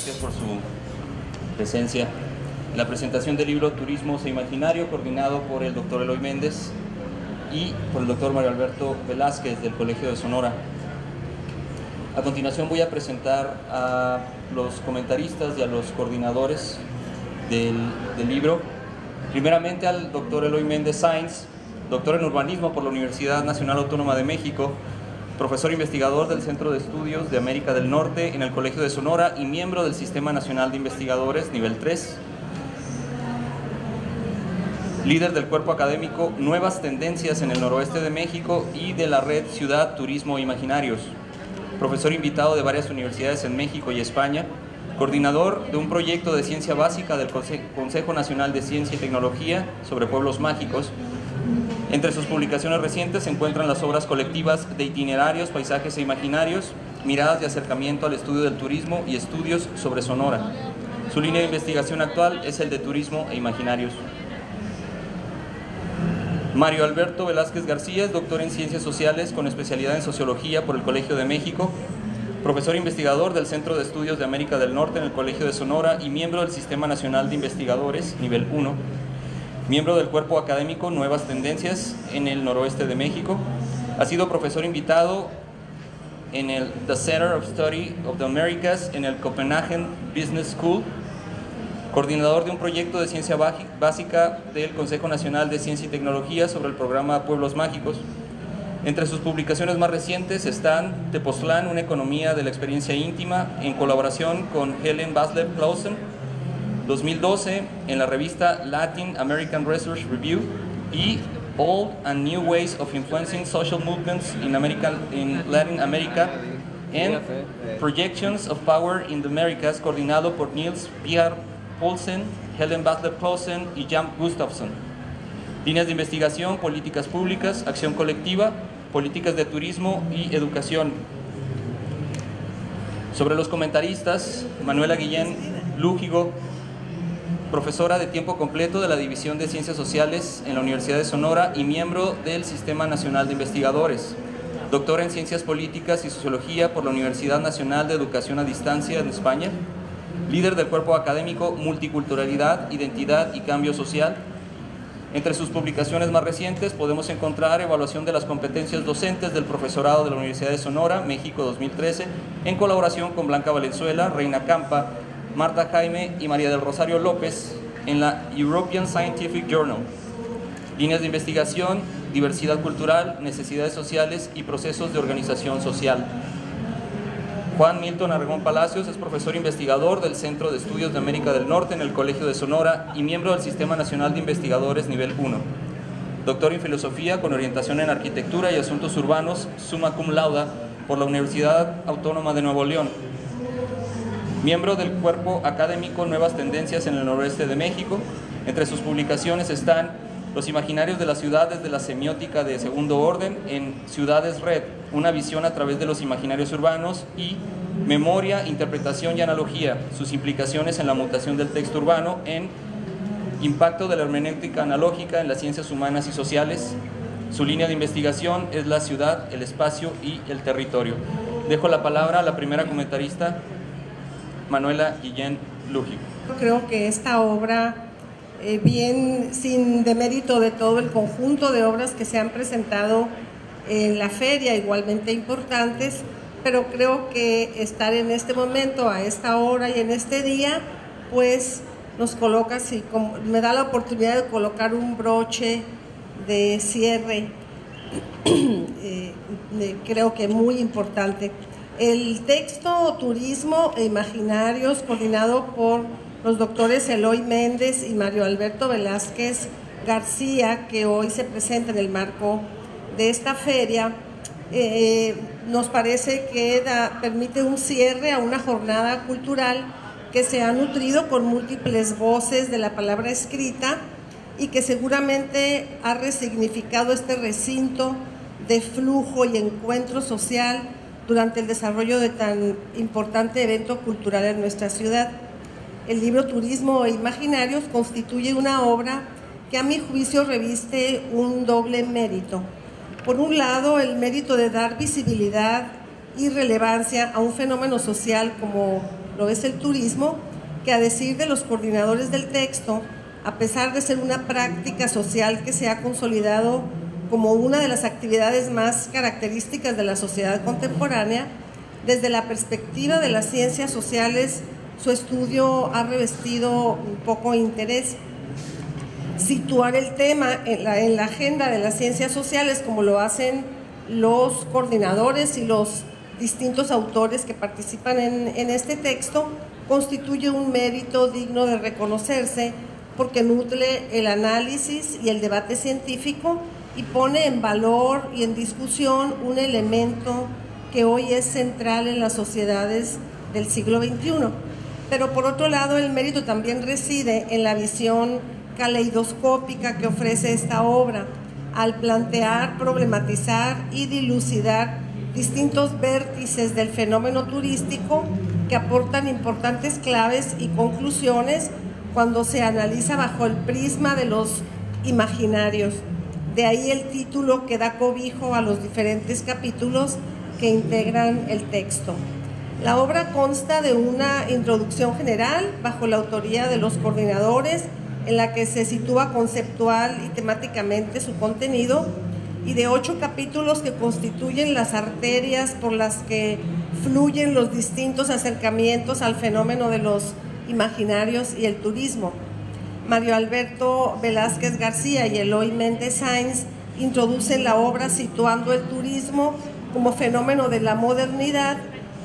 gracias por su presencia en la presentación del libro Turismo e Imaginario, coordinado por el doctor Eloy Méndez y por el doctor Mario Alberto Velázquez del Colegio de Sonora. A continuación voy a presentar a los comentaristas y a los coordinadores del libro. Primeramente al doctor Eloy Méndez Sáenz, doctor en urbanismo por la Universidad Nacional Autónoma de México, profesor investigador del Centro de Estudios de América del Norte en el Colegio de Sonora y miembro del Sistema Nacional de Investigadores nivel 3. Líder del cuerpo académico Nuevas Tendencias en el Noroeste de México y de la red Ciudad Turismo Imaginarios. Profesor invitado de varias universidades en México y España. Coordinador de un proyecto de ciencia básica del Consejo Nacional de Ciencia y Tecnología sobre pueblos mágicos. Entre sus publicaciones recientes se encuentran las obras colectivas de Itinerarios, Paisajes e Imaginarios, Miradas de acercamiento al estudio del turismo y estudios sobre Sonora. Su línea de investigación actual es el de Turismo e Imaginarios. Mario Alberto Velázquez García es doctor en Ciencias Sociales con especialidad en Sociología por el Colegio de México, profesor investigador del Centro de Estudios de América del Norte en el Colegio de Sonora y miembro del Sistema Nacional de Investigadores, nivel 1, miembro del cuerpo académico Nuevas Tendencias en el Noroeste de México. Ha sido profesor invitado en el The Center of Study of the Americas en el Copenhagen Business School, coordinador de un proyecto de ciencia básica del Consejo Nacional de Ciencia y Tecnología sobre el programa Pueblos Mágicos. Entre sus publicaciones más recientes están Tepoztlán, una economía de la experiencia íntima, en colaboración con Helen Basler-Clausen, 2012, en la revista Latin American Research Review, y Old and New Ways of Influencing Social Movements in Latin America, en Projections of Power in the Americas, coordinado por Niels Pierre Poulsen, Helen Basler-Clausen y Jan Gustafsson. Líneas de investigación, políticas públicas, acción colectiva, políticas de turismo y educación. Sobre los comentaristas, Manuela Guillén Lújigo, profesora de tiempo completo de la División de Ciencias Sociales en la Universidad de Sonora y miembro del Sistema Nacional de Investigadores. Doctora en Ciencias Políticas y Sociología por la Universidad Nacional de Educación a Distancia en España. Líder del cuerpo académico Multiculturalidad, Identidad y Cambio Social. Entre sus publicaciones más recientes podemos encontrar Evaluación de las competencias docentes del profesorado de la Universidad de Sonora, México 2013, en colaboración con Blanca Valenzuela, Reina Campa, Marta Jaime y María del Rosario López en la European Scientific Journal. Líneas de investigación, diversidad cultural, necesidades sociales y procesos de organización social. Juan Milton Arregón Palacios es profesor investigador del Centro de Estudios de América del Norte en el Colegio de Sonora y miembro del Sistema Nacional de Investigadores nivel 1. Doctor en Filosofía con orientación en Arquitectura y Asuntos Urbanos, summa cum laude por la Universidad Autónoma de Nuevo León. Miembro del cuerpo académico Nuevas Tendencias en el Noroeste de México. Entre sus publicaciones están Los Imaginarios de las Ciudades de la Semiótica de Segundo Orden en Ciudades Red, una visión a través de los imaginarios urbanos, y Memoria, Interpretación y Analogía, sus implicaciones en la mutación del texto urbano en Impacto de la Hermenéutica Analógica en las Ciencias Humanas y Sociales. Su línea de investigación es la ciudad, el espacio y el territorio. Dejo la palabra a la primera comentarista, Manuela Guillén Lújigo. Creo que esta obra, bien sin demérito de todo el conjunto de obras que se han presentado en la feria, igualmente importantes, pero creo que estar en este momento, a esta hora y en este día, pues nos coloca, me da la oportunidad de colocar un broche de cierre, creo que muy importante. El texto Turismo e Imaginarios, coordinado por los doctores Eloy Méndez y Mario Alberto Velázquez García, que hoy se presenta en el marco de esta feria, nos parece que permite un cierre a una jornada cultural que se ha nutrido con múltiples voces de la palabra escrita y que seguramente ha resignificado este recinto de flujo y encuentro social durante el desarrollo de tan importante evento cultural en nuestra ciudad. El libro Turismo e Imaginarios constituye una obra que a mi juicio reviste un doble mérito. Por un lado, el mérito de dar visibilidad y relevancia a un fenómeno social como lo es el turismo, que a decir de los coordinadores del texto, a pesar de ser una práctica social que se ha consolidado como una de las actividades más características de la sociedad contemporánea, desde la perspectiva de las ciencias sociales, su estudio ha revestido un poco interés. Situar el tema en la agenda de las ciencias sociales, como lo hacen los coordinadores y los distintos autores que participan en este texto, constituye un mérito digno de reconocerse porque nutre el análisis y el debate científico y pone en valor y en discusión un elemento que hoy es central en las sociedades del siglo XXI. Pero por otro lado, el mérito también reside en la visión caleidoscópica que ofrece esta obra, al plantear, problematizar y dilucidar distintos vértices del fenómeno turístico que aportan importantes claves y conclusiones cuando se analiza bajo el prisma de los imaginarios. De ahí el título que da cobijo a los diferentes capítulos que integran el texto. La obra consta de una introducción general bajo la autoría de los coordinadores, en la que se sitúa conceptual y temáticamente su contenido, y de 8 capítulos que constituyen las arterias por las que fluyen los distintos acercamientos al fenómeno de los imaginarios y el turismo. Mario Alberto Velázquez García y Eloy Méndez Sáenz introducen la obra situando el turismo como fenómeno de la modernidad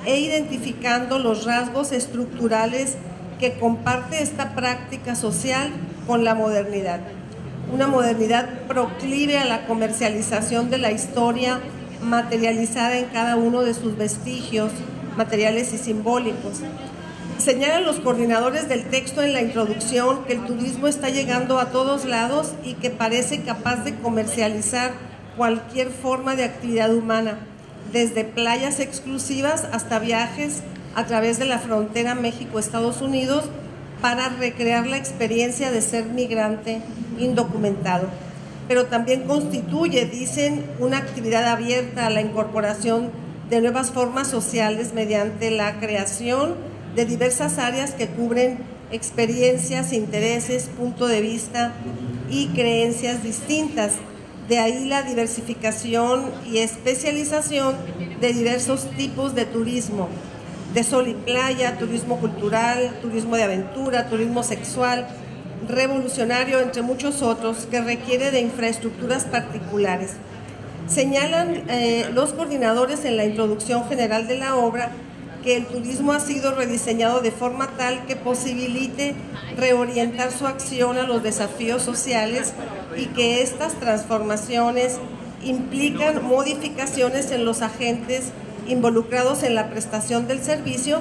e identificando los rasgos estructurales que comparte esta práctica social con la modernidad. Una modernidad proclive a la comercialización de la historia materializada en cada uno de sus vestigios materiales y simbólicos. Señalan los coordinadores del texto en la introducción que el turismo está llegando a todos lados y que parece capaz de comercializar cualquier forma de actividad humana, desde playas exclusivas hasta viajes a través de la frontera México-Estados Unidos para recrear la experiencia de ser migrante indocumentado. Pero también constituye, dicen, una actividad abierta a la incorporación de nuevas formas sociales mediante la creación de diversas áreas que cubren experiencias, intereses, punto de vista y creencias distintas. De ahí la diversificación y especialización de diversos tipos de turismo, de sol y playa, turismo cultural, turismo de aventura, turismo sexual, revolucionario, entre muchos otros, que requiere de infraestructuras particulares. Señalan los coordinadores en la introducción general de la obra que el turismo ha sido rediseñado de forma tal que posibilite reorientar su acción a los desafíos sociales y que estas transformaciones implican modificaciones en los agentes involucrados en la prestación del servicio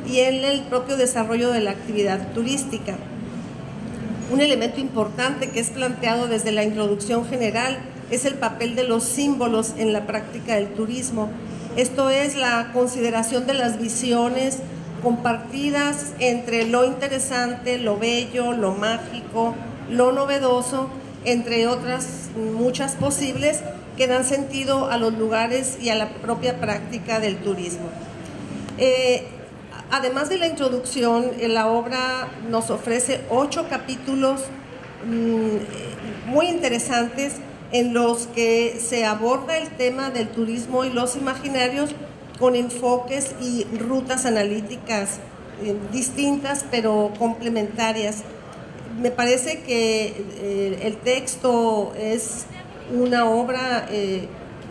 y en el propio desarrollo de la actividad turística. Un elemento importante que es planteado desde la introducción general es el papel de los símbolos en la práctica del turismo. Esto es la consideración de las visiones compartidas entre lo interesante, lo bello, lo mágico, lo novedoso, entre otras muchas posibles, que dan sentido a los lugares y a la propia práctica del turismo. Además de la introducción, la obra nos ofrece 8 capítulos muy interesantes en los que se aborda el tema del turismo y los imaginarios con enfoques y rutas analíticas distintas pero complementarias. Me parece que el texto es una obra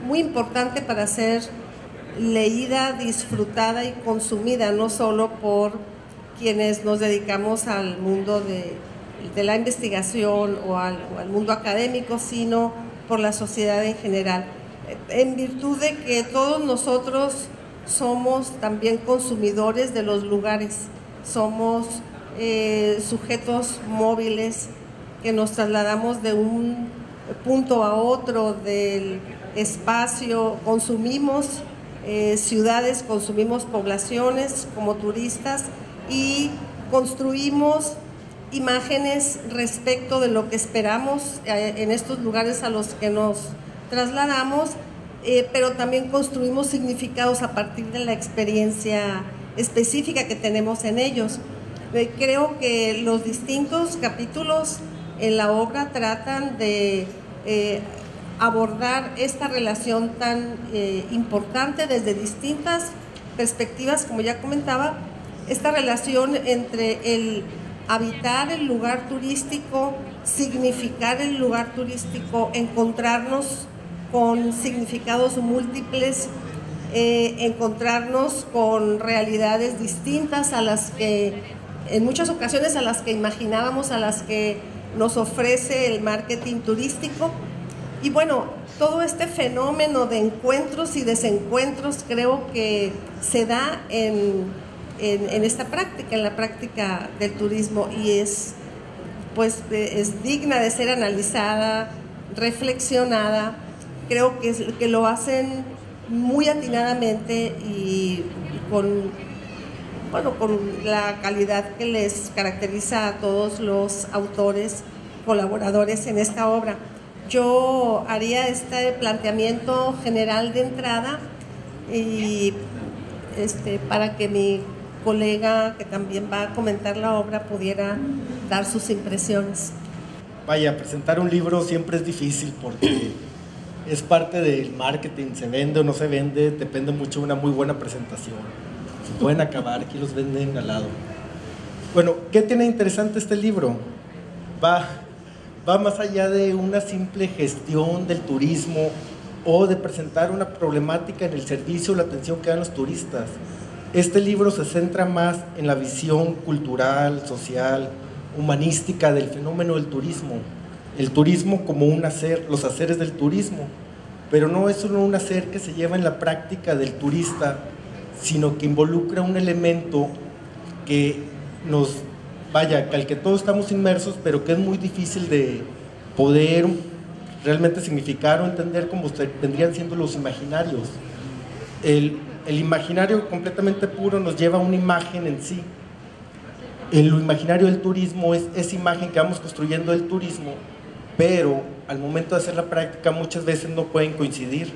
muy importante para ser leída, disfrutada y consumida, no solo por quienes nos dedicamos al mundo de la investigación o al mundo académico, sino por la sociedad en general, en virtud de que todos nosotros somos también consumidores de los lugares, somos sujetos móviles que nos trasladamos de un punto a otro del espacio, consumimos ciudades, consumimos poblaciones como turistas y construimos imágenes respecto de lo que esperamos en estos lugares a los que nos trasladamos, pero también construimos significados a partir de la experiencia específica que tenemos en ellos. Creo que los distintos capítulos en la obra tratan de abordar esta relación tan importante desde distintas perspectivas, como ya comentaba, esta relación entre el habitar el lugar turístico, significar el lugar turístico, encontrarnos con significados múltiples, encontrarnos con realidades distintas a las que, en muchas ocasiones, a las que imaginábamos, a las que nos ofrece el marketing turístico. Y bueno, todo este fenómeno de encuentros y desencuentros creo que se da en esta práctica, en la práctica del turismo, y es digna de ser analizada, reflexionada. Creo que lo hacen muy atinadamente y con la calidad que les caracteriza a todos los autores colaboradores en esta obra. Yo haría este planteamiento general de entrada y para que mi colega, que también va a comentar la obra, pudiera dar sus impresiones. Vaya, presentar un libro siempre es difícil porque es parte del marketing, se vende o no se vende, depende mucho de una muy buena presentación. Se pueden acabar, aquí los venden al lado. Bueno, ¿qué tiene interesante este libro? Va más allá de una simple gestión del turismo o de presentar una problemática en el servicio o la atención que dan los turistas. Este libro se centra más en la visión cultural, social, humanística del fenómeno del turismo. El turismo como un hacer, los haceres del turismo, pero no es solo un hacer que se lleva en la práctica del turista, sino que involucra un elemento que al que todos estamos inmersos, pero que es muy difícil de poder realmente significar o entender como vendrían siendo los imaginarios. El imaginario completamente puro nos lleva a una imagen en sí. El imaginario del turismo es esa imagen que vamos construyendo del turismo, pero al momento de hacer la práctica muchas veces no pueden coincidir.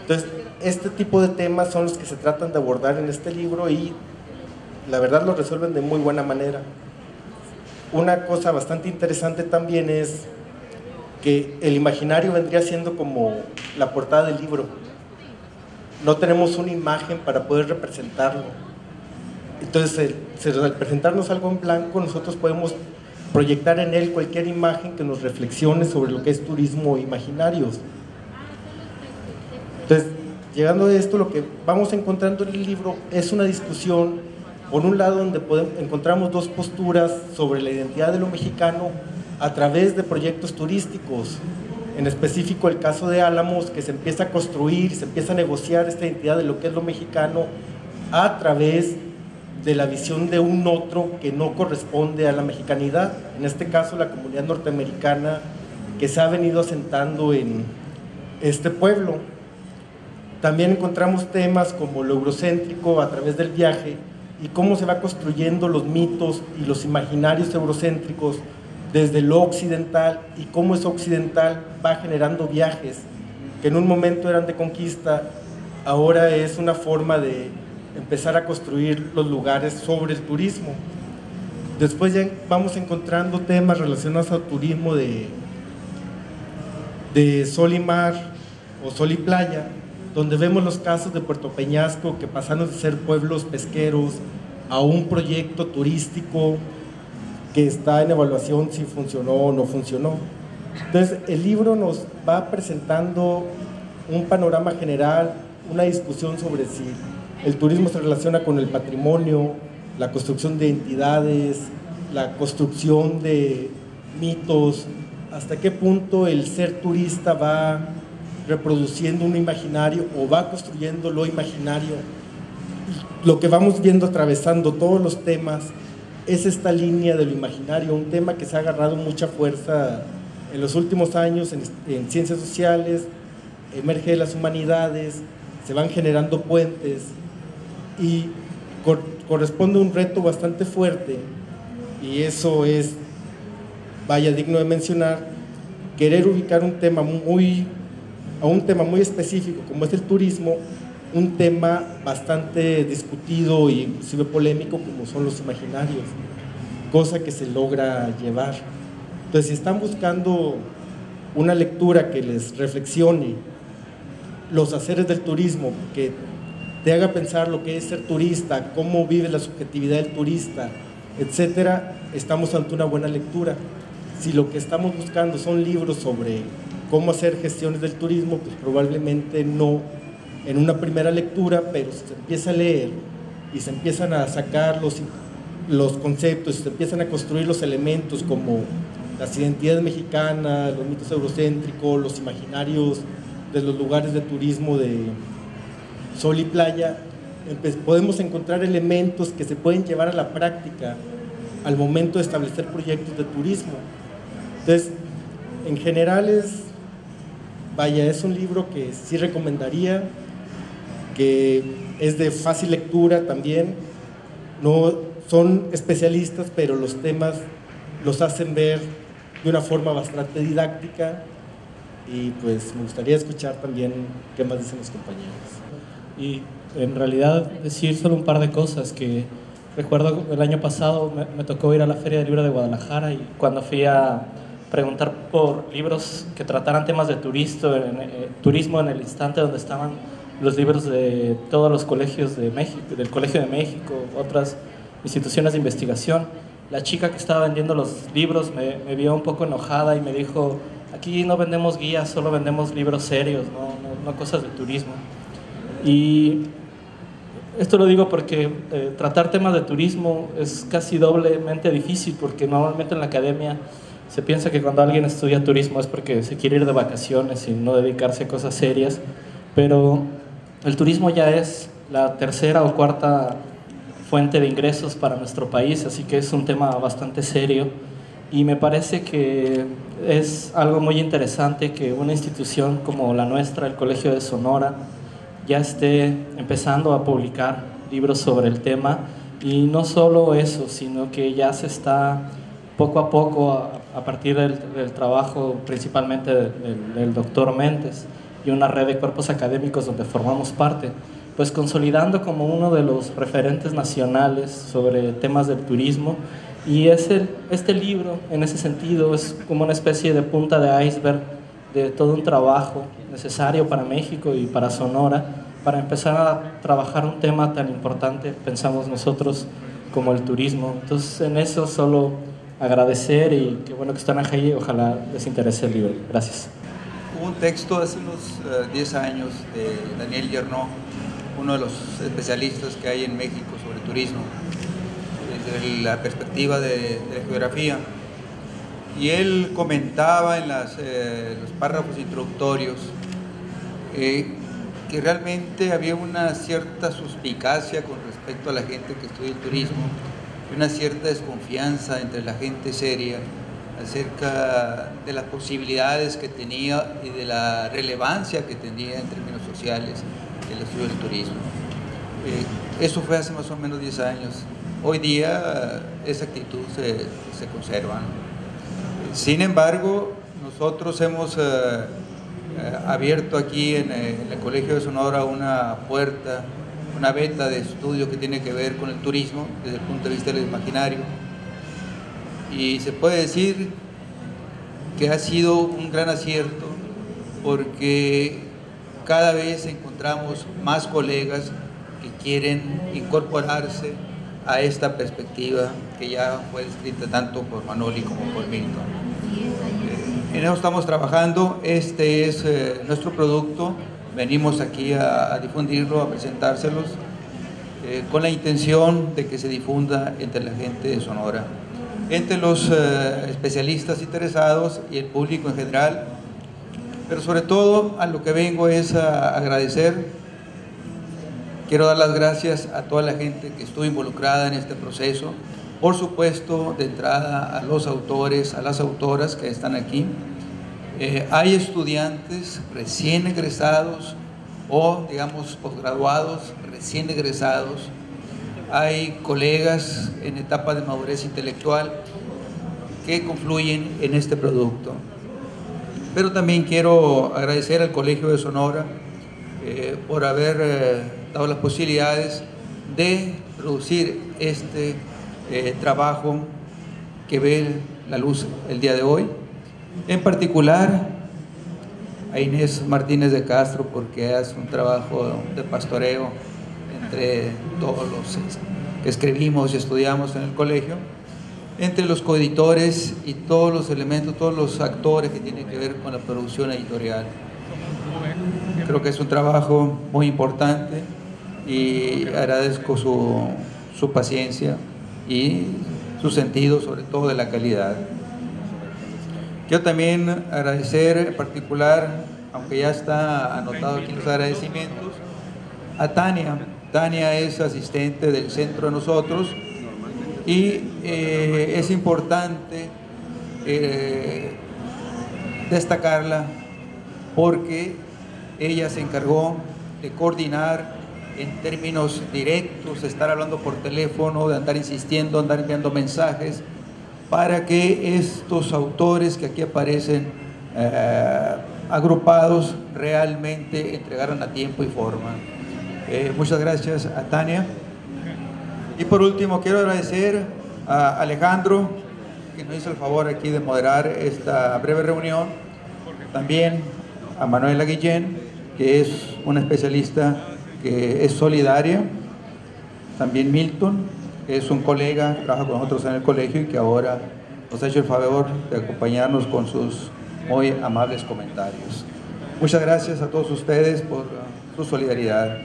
Entonces, este tipo de temas son los que se tratan de abordar en este libro y la verdad lo resuelven de muy buena manera. Una cosa bastante interesante también es que el imaginario vendría siendo como la portada del libro. No tenemos una imagen para poder representarlo. Entonces, al presentarnos algo en blanco, nosotros podemos proyectar en él cualquier imagen que nos reflexione sobre lo que es turismo e imaginarios. Entonces, llegando a esto, lo que vamos encontrando en el libro es una discusión, por un lado, donde encontramos dos posturas sobre la identidad de lo mexicano a través de proyectos turísticos. En específico, el caso de Álamos, que se empieza a construir, se empieza a negociar esta identidad de lo que es lo mexicano a través de la visión de un otro que no corresponde a la mexicanidad, en este caso la comunidad norteamericana que se ha venido asentando en este pueblo. También encontramos temas como lo eurocéntrico a través del viaje y cómo se va construyendo los mitos y los imaginarios eurocéntricos desde lo occidental y cómo eso occidental va generando viajes que en un momento eran de conquista, ahora es una forma de empezar a construir los lugares sobre el turismo. Después ya vamos encontrando temas relacionados al turismo de sol y mar o sol y playa, donde vemos los casos de Puerto Peñasco que pasaron de ser pueblos pesqueros a un proyecto turístico que está en evaluación si funcionó o no funcionó. Entonces el libro nos va presentando un panorama general, una discusión sobre si el turismo se relaciona con el patrimonio, la construcción de entidades, la construcción de mitos, hasta qué punto el ser turista va reproduciendo un imaginario o va construyendo lo imaginario. Lo que vamos viendo atravesando todos los temas es esta línea de lo imaginario, un tema que se ha agarrado mucha fuerza en los últimos años en ciencias sociales, emerge de las humanidades, se van generando puentes y corresponde a un reto bastante fuerte, y eso es, digno de mencionar, querer ubicar un tema muy específico como es el turismo un tema bastante discutido y inclusive polémico como son los imaginarios, cosa que se logra llevar. Entonces, si están buscando una lectura que les reflexione los haceres del turismo, que te haga pensar lo que es ser turista, cómo vive la subjetividad del turista, etcétera, estamos ante una buena lectura. Si lo que estamos buscando son libros sobre cómo hacer gestiones del turismo, pues probablemente no en una primera lectura, pero si se empieza a leer y se empiezan a sacar los conceptos, se empiezan a construir los elementos como las identidades mexicanas, los mitos eurocéntricos, los imaginarios de los lugares de turismo de sol y playa, podemos encontrar elementos que se pueden llevar a la práctica al momento de establecer proyectos de turismo. Entonces, en general es un libro que sí recomendaría, que es de fácil lectura también, no son especialistas, pero los temas los hacen ver de una forma bastante didáctica, y pues me gustaría escuchar también qué más dicen los compañeros. Y en realidad decir solo un par de cosas. Que recuerdo el año pasado me tocó ir a la Feria del Libro de Guadalajara, y cuando fui a preguntar por libros que trataran temas de turismo en el instante donde estaban los libros de todos los colegios de México, del Colegio de México, otras instituciones de investigación, la chica que estaba vendiendo los libros me vio un poco enojada y me dijo: aquí no vendemos guías, solo vendemos libros serios, no cosas de turismo. Y esto lo digo porque tratar temas de turismo es casi doblemente difícil, porque normalmente en la academia se piensa que cuando alguien estudia turismo es porque se quiere ir de vacaciones y no dedicarse a cosas serias, pero el turismo ya es la tercera o cuarta fuente de ingresos para nuestro país, así que es un tema bastante serio, y me parece que es algo muy interesante que una institución como la nuestra, el Colegio de Sonora, ya esté empezando a publicar libros sobre el tema. Y no solo eso, sino que ya se está poco a poco, a partir del trabajo principalmente del doctor Méndez y una red de cuerpos académicos donde formamos parte, pues consolidando como uno de los referentes nacionales sobre temas del turismo. Y este libro, en ese sentido, es como una especie de punta de iceberg de todo un trabajo necesario para México y para Sonora, para empezar a trabajar un tema tan importante, pensamos nosotros, como el turismo. Entonces, en eso solo agradecer, y qué bueno que están aquí, y ojalá les interese el libro. Gracias. Hubo un texto hace unos 10 años de Daniel Yernó, uno de los especialistas que hay en México sobre turismo, desde la perspectiva de la geografía, y él comentaba en los párrafos introductorios que realmente había una cierta suspicacia con respecto a la gente que estudia el turismo, y una cierta desconfianza entre la gente seria acerca de las posibilidades que tenía y de la relevancia que tenía en términos sociales el estudio del turismo. Eso fue hace más o menos 10 años. Hoy día esa actitud se conserva, ¿no? Sin embargo, nosotros hemos abierto aquí en el Colegio de Sonora una puerta, una veta de estudio que tiene que ver con el turismo desde el punto de vista del imaginario, y se puede decir que ha sido un gran acierto, porque cada vez encontramos más colegas que quieren incorporarse a esta perspectiva que ya fue descrita tanto por Manoli como por Milton. En eso estamos trabajando. Este es nuestro producto. Venimos aquí a difundirlo, a presentárselos, con la intención de que se difunda entre la gente de Sonora, entre los especialistas interesados y el público en general. Pero sobre todo, a lo que vengo es a agradecer. Quiero dar las gracias a toda la gente que estuvo involucrada en este proceso. Por supuesto, de entrada a los autores, a las autoras que están aquí. Hay estudiantes recién egresados o, digamos, posgraduados recién egresados. Hay colegas en etapa de madurez intelectual que confluyen en este producto. Pero también quiero agradecer al Colegio de Sonora por haber dado las posibilidades de producir este trabajo que ve la luz el día de hoy. En particular a Inés Martínez de Castro, porque hace un trabajo de pastoreo entre todos los que escribimos y estudiamos en el colegio, entre los coeditores y todos los elementos, todos los actores que tienen que ver con la producción editorial. Creo que es un trabajo muy importante y agradezco su paciencia y su sentido, sobre todo de la calidad. Quiero también agradecer en particular, aunque ya está anotado aquí los agradecimientos, a Tania. Tania es asistente del centro de nosotros y es importante destacarla porque ella se encargó de coordinar en términos directos, de estar hablando por teléfono, de andar insistiendo, andar enviando mensajes para que estos autores que aquí aparecen agrupados realmente entregaran a tiempo y forma. Muchas gracias a Tania. Y por último quiero agradecer a Alejandro, que nos hizo el favor aquí de moderar esta breve reunión. También a Manuela Guillén, que es una especialista que es solidaria. También Milton, que es un colega que trabaja con nosotros en el colegio y que ahora nos ha hecho el favor de acompañarnos con sus muy amables comentarios. Muchas gracias a todos ustedes por su solidaridad.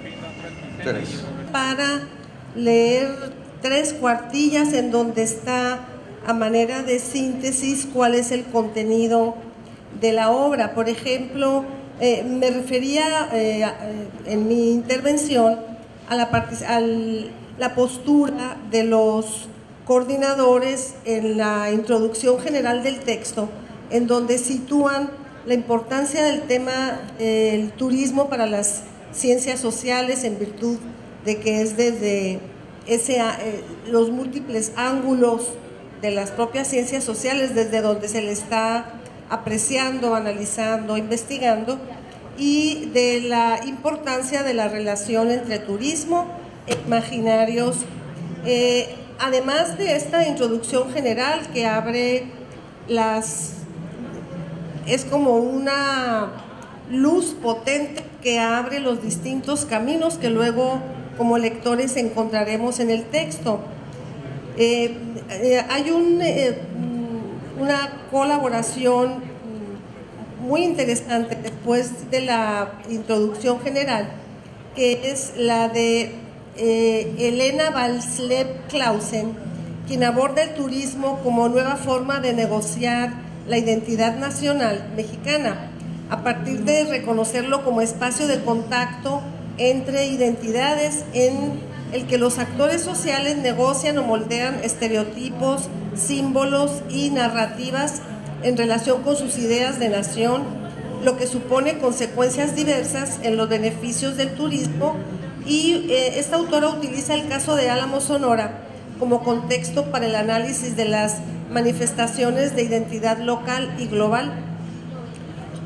Muchas gracias. Para leer 3 cuartillas en donde está a manera de síntesis cuál es el contenido de la obra. Por ejemplo, me refería en mi intervención a la postura de los coordinadores en la introducción general del texto, en donde sitúan la importancia del tema del turismo para las ciencias sociales en virtud de que es desde los múltiples ángulos de las propias ciencias sociales desde donde se le está apreciando, analizando, investigando, y de la importancia de la relación entre turismo e imaginarios. Además de esta introducción general que abre es como una luz potente que abre los distintos caminos que luego como lectores encontraremos en el texto. Hay una colaboración muy interesante después de la introducción general, que es la de Elena Valslev-Clausen, quien aborda el turismo como nueva forma de negociar la identidad nacional mexicana, a partir de reconocerlo como espacio de contacto entre identidades en el que los actores sociales negocian o moldean estereotipos, símbolos y narrativas en relación con sus ideas de nación, lo que supone consecuencias diversas en los beneficios del turismo. Y esta autora utiliza el caso de Álamo, Sonora, como contexto para el análisis de las manifestaciones de identidad local y global.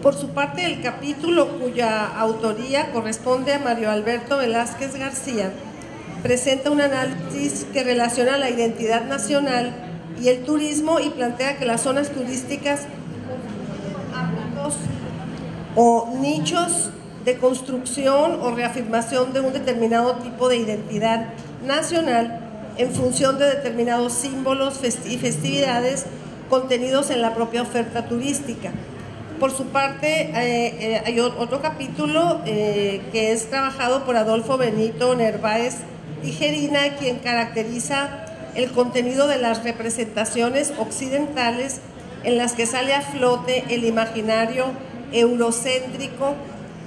Por su parte, el capítulo cuya autoría corresponde a Mario Alberto Velázquez García presenta un análisis que relaciona la identidad nacional y el turismo y plantea que las zonas turísticas ámbitos o nichos de construcción o reafirmación de un determinado tipo de identidad nacional en función de determinados símbolos y festividades contenidos en la propia oferta turística. Por su parte, hay otro capítulo que es trabajado por Adolfo Benito Nerváez Tijerina, quien caracteriza el contenido de las representaciones occidentales en las que sale a flote el imaginario eurocéntrico,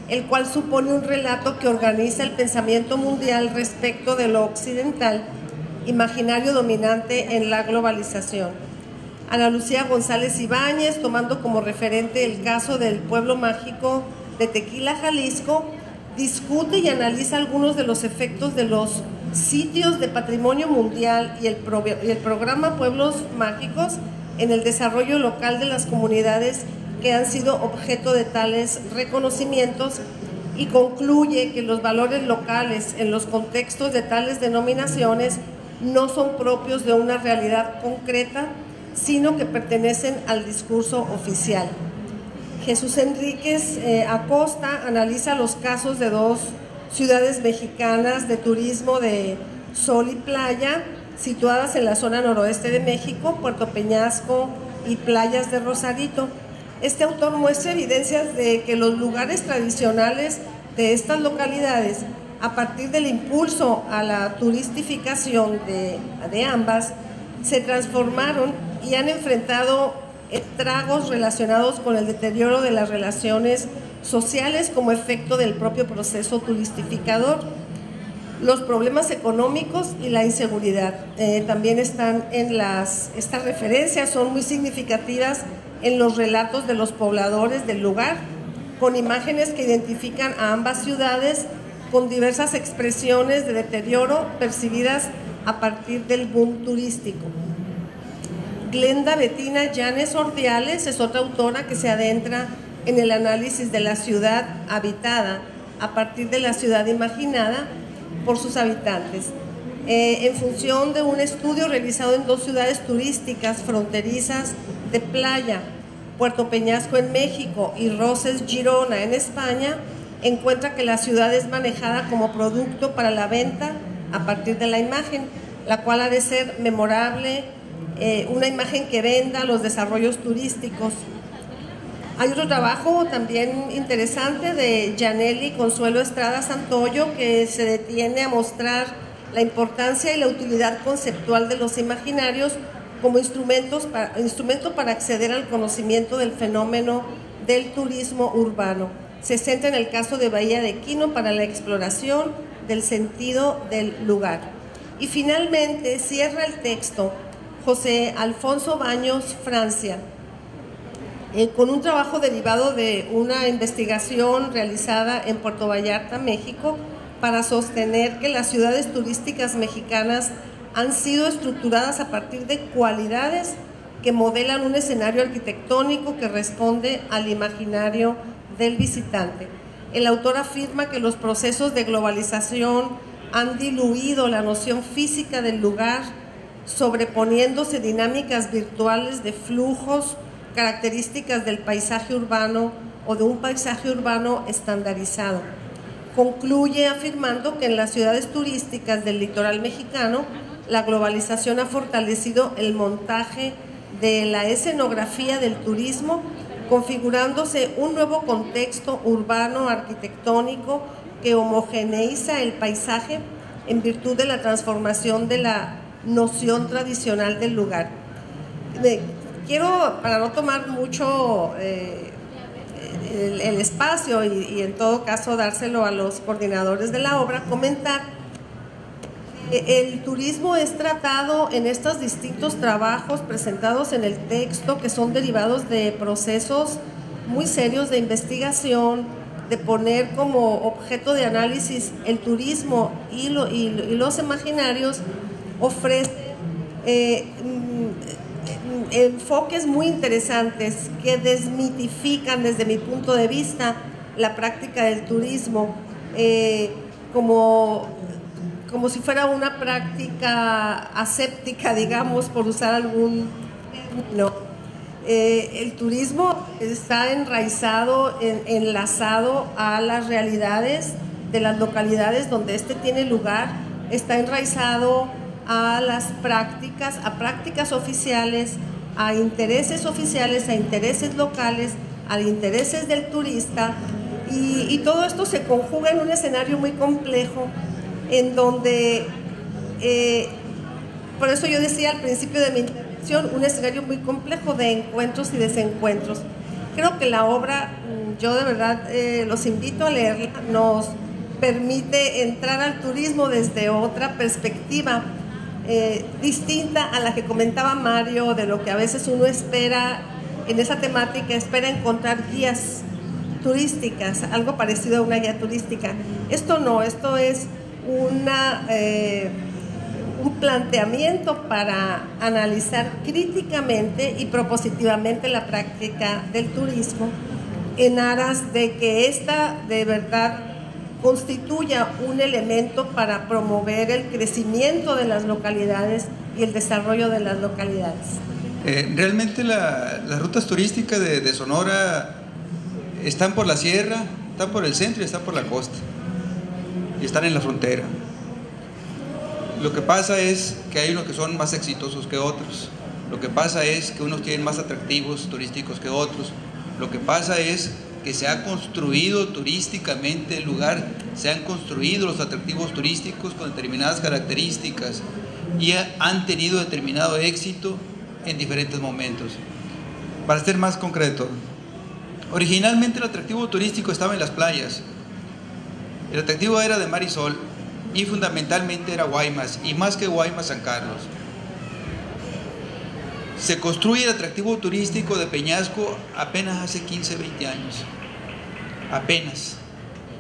el cual supone un relato que organiza el pensamiento mundial respecto de lo occidental, imaginario dominante en la globalización. Ana Lucía González Ibáñez, tomando como referente el caso del pueblo mágico de Tequila, Jalisco, discute y analiza algunos de los efectos de los sitios de patrimonio mundial y el programa Pueblos Mágicos en el desarrollo local de las comunidades que han sido objeto de tales reconocimientos, y concluye que los valores locales en los contextos de tales denominaciones no son propios de una realidad concreta, sino que pertenecen al discurso oficial. Jesús Enríquez Acosta analiza los casos de dos ciudades mexicanas de turismo de sol y playa, situadas en la zona noroeste de México, Puerto Peñasco y Playas de Rosarito. Este autor muestra evidencias de que los lugares tradicionales de estas localidades, a partir del impulso a la turistificación de ambas, se transformaron y han enfrentado estragos relacionados con el deterioro de las relaciones sociales como efecto del propio proceso turistificador. Los problemas económicos y la inseguridad también están en estas referencias, son muy significativas en los relatos de los pobladores del lugar, con imágenes que identifican a ambas ciudades con diversas expresiones de deterioro percibidas a partir del boom turístico. Glenda Bettina Llanes Ordiales es otra autora que se adentra en el análisis de la ciudad habitada a partir de la ciudad imaginada por sus habitantes, en función de un estudio realizado en dos ciudades turísticas fronterizas de playa, Puerto Peñasco en México y Roses, Girona en España. Encuentra que la ciudad es manejada como producto para la venta a partir de la imagen, la cual ha de ser memorable, una imagen que venda los desarrollos turísticos. Hay otro trabajo también interesante de Yaneli Consuelo Estrada Santoyo, que se detiene a mostrar la importancia y la utilidad conceptual de los imaginarios como instrumento para acceder al conocimiento del fenómeno del turismo urbano. Se centra en el caso de Bahía de Quino para la exploración del sentido del lugar. Y finalmente cierra el texto José Alfonso Baños Francia, con un trabajo derivado de una investigación realizada en Puerto Vallarta, México, para sostener que las ciudades turísticas mexicanas han sido estructuradas a partir de cualidades que modelan un escenario arquitectónico que responde al imaginario del visitante. El autor afirma que los procesos de globalización han diluido la noción física del lugar, sobreponiéndose dinámicas virtuales de flujos, características del paisaje urbano o de un paisaje urbano estandarizado. Concluye afirmando que en las ciudades turísticas del litoral mexicano, la globalización ha fortalecido el montaje de la escenografía del turismo, configurándose un nuevo contexto urbano arquitectónico que homogeneiza el paisaje en virtud de la transformación de la noción tradicional del lugar. Quiero, para no tomar mucho el espacio y en todo caso dárselo a los coordinadores de la obra, comentar que el turismo es tratado en estos distintos trabajos presentados en el texto, que son derivados de procesos muy serios de investigación, de poner como objeto de análisis el turismo y los imaginarios. Ofrece enfoques muy interesantes que desmitifican desde mi punto de vista la práctica del turismo como si fuera una práctica aséptica, digamos, por usar algún término. El turismo está enraizado, enlazado a las realidades de las localidades donde este tiene lugar, está enraizado a las prácticas, a prácticas oficiales, a intereses locales, a intereses del turista, y todo esto se conjuga en un escenario muy complejo en donde, por eso yo decía al principio de mi intervención, un escenario muy complejo de encuentros y desencuentros. Creo que la obra, yo de verdad los invito a leerla, nos permite entrar al turismo desde otra perspectiva, distinta a la que comentaba Mario, de lo que a veces uno espera en esa temática, espera encontrar guías turísticas, algo parecido a una guía turística. Esto no, esto es un planteamiento para analizar críticamente y propositivamente la práctica del turismo, en aras de que esta de verdad constituya un elemento para promover el crecimiento de las localidades y el desarrollo de las localidades? Realmente las rutas turísticas de Sonora están por la sierra, están por el centro y están por la costa, y están en la frontera. Lo que pasa es que hay unos que son más exitosos que otros. Lo que pasa es que unos tienen más atractivos turísticos que otros. Lo que pasa es que se ha construido turísticamente el lugar, se han construido los atractivos turísticos con determinadas características y han tenido determinado éxito en diferentes momentos. Para ser más concreto, originalmente el atractivo turístico estaba en las playas. El atractivo era de mar y sol y fundamentalmente era Guaymas, y más que Guaymas, San Carlos. Se construye el atractivo turístico de Peñasco apenas hace 15, 20 años. Apenas.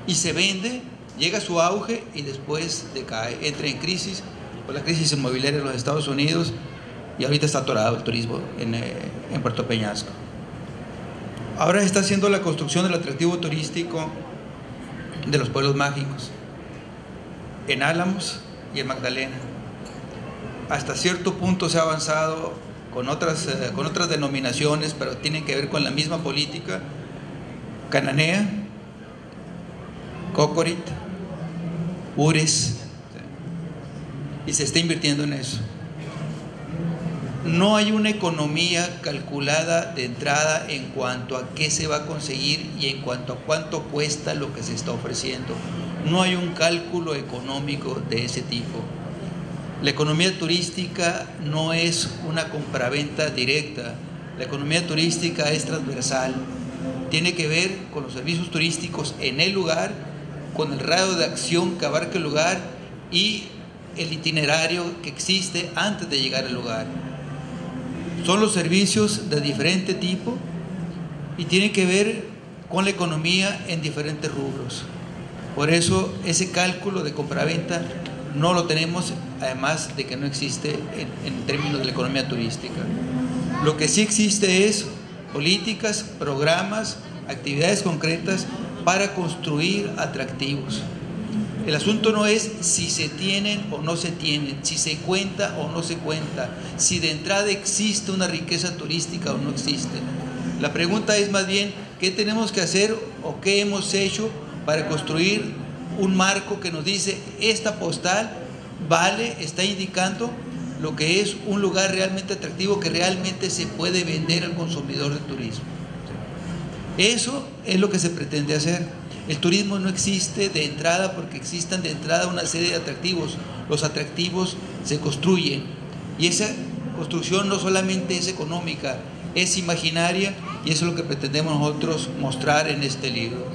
Y se vende, llega a su auge y después decae. Entra en crisis por la crisis inmobiliaria en los Estados Unidos y ahorita está atorado el turismo en Puerto Peñasco. Ahora se está haciendo la construcción del atractivo turístico de los pueblos mágicos en Álamos y en Magdalena. Hasta cierto punto se ha avanzado con otras denominaciones, pero tienen que ver con la misma política: Cananea, Cocorit, Ures, y se está invirtiendo en eso. No hay una economía calculada de entrada en cuanto a qué se va a conseguir y en cuanto a cuánto cuesta lo que se está ofreciendo. No hay un cálculo económico de ese tipo. La economía turística no es una compraventa directa. La economía turística es transversal. Tiene que ver con los servicios turísticos en el lugar, con el radio de acción que abarca el lugar y el itinerario que existe antes de llegar al lugar. Son los servicios de diferente tipo y tiene que ver con la economía en diferentes rubros. Por eso ese cálculo de compraventa no lo tenemos, además de que no existe en términos de la economía turística. Lo que sí existe es políticas, programas, actividades concretas para construir atractivos. El asunto no es si se tienen o no se tienen, si se cuenta o no se cuenta, si de entrada existe una riqueza turística o no existe. La pregunta es más bien qué tenemos que hacer o qué hemos hecho para construir un marco que nos dice: esta postal vale, está indicando lo que es un lugar realmente atractivo que realmente se puede vender al consumidor de turismo. Eso es lo que se pretende hacer. El turismo no existe de entrada porque existan de entrada una serie de atractivos. Los atractivos se construyen y esa construcción no solamente es económica, es imaginaria, y eso es lo que pretendemos nosotros mostrar en este libro.